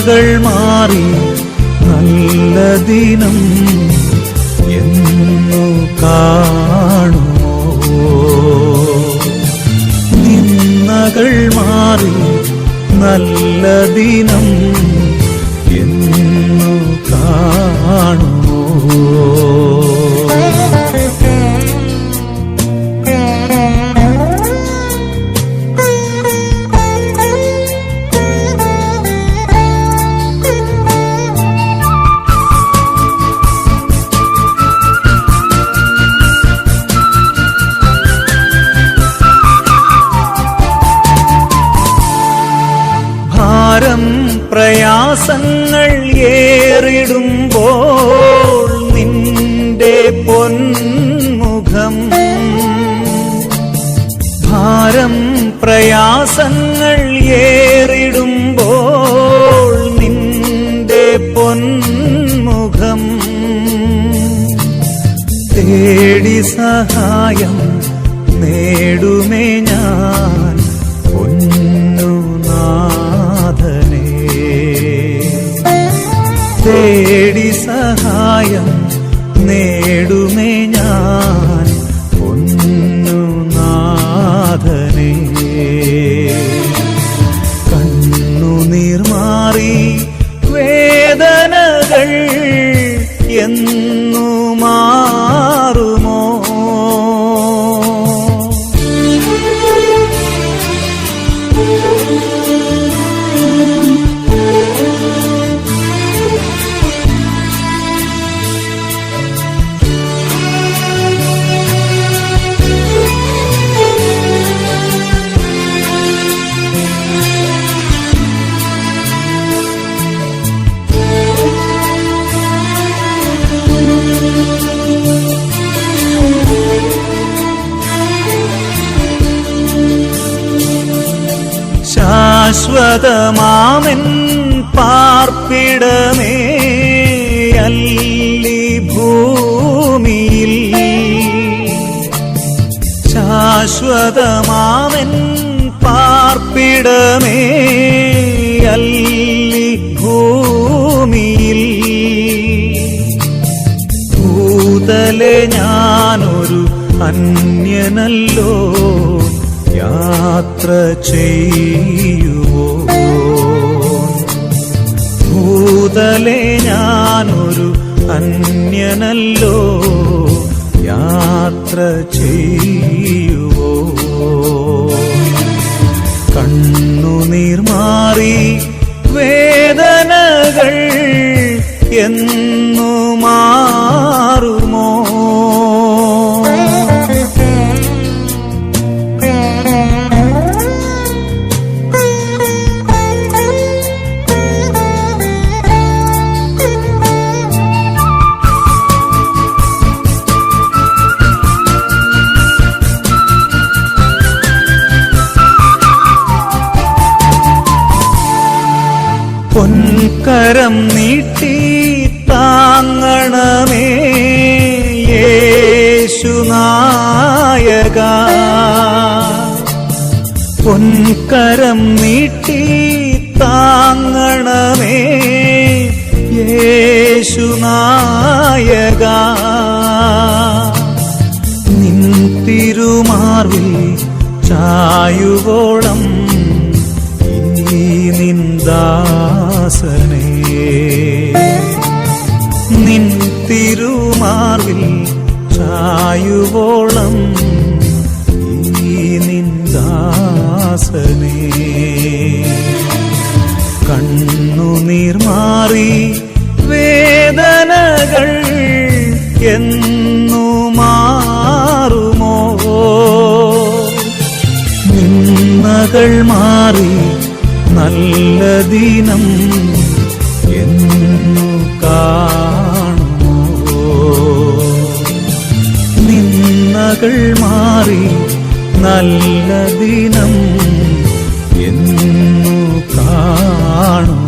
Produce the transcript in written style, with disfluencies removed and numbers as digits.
നിന്നകൾ മാറി നല്ല ദിനം എന്നു കാണുമോ? നിന്നകൾ മാറി നല്ല ദിനം എന്നു കാണുമോ? ഭാരം പ്രയാസങ്ങൾ ഏറിടുമ്പോൾ നിന്റെ പൊന്മുഖം, ഭാരം പ്രയാസങ്ങൾ ഏറിടുമ്പോൾ നിന്റെ പൊന്മുഖം തേടി സഹായം നേടുമേ ഞാൻ പൊന്നുനാഥനേ. തേടി സഹായം നേടുമേ ഞാൻ പൊന്നുനാഥനേ. കണ്ണുനീർ മാറി വേദനകൾ എന്നു മാറുമോ? ശാശ്വതമാമെൻ പാർപ്പിടമേ അല്ലി ഭൂമിയിൽ, ശാശ്വതമാമെൻ പാർപ്പിടമേ അല്ലി ഭൂമിയിൽ. ഭൂതലെ ഞാനൊരു അന്യനല്ലോ യാത്ര ചെയ്യുവോ? ഭൂതലെ ഞാനൊരു അന്യനല്ലോ യാത്ര ചെയ്യുവോ? കണ്ണുനീർ മാറി വേദനകൾ എന്നു മാറുമോ? പൊൻകരം നീട്ടി താങ്ങണമേ യേശുനായക. പൊൻകരം നീട്ടി താങ്ങണമേ യേശുനായക. നിൻ തിരുമാർവിൽ ചായുവോളം ഈ നിന്ദാസനേ, നിൻ തിരുമാർവിൽ ചായുവോളം ഈ നിന്ദാസനേ. കണ്ണുനീർ മാറി വേദനകൾ എന്നു മാറുമോ? നിന്നകൾ മാറി നല്ല ദിനം എന്നു കാണുമോ? നിന്നകൾ മാറി നല്ല ദിനം എന്നു കാണുമോ?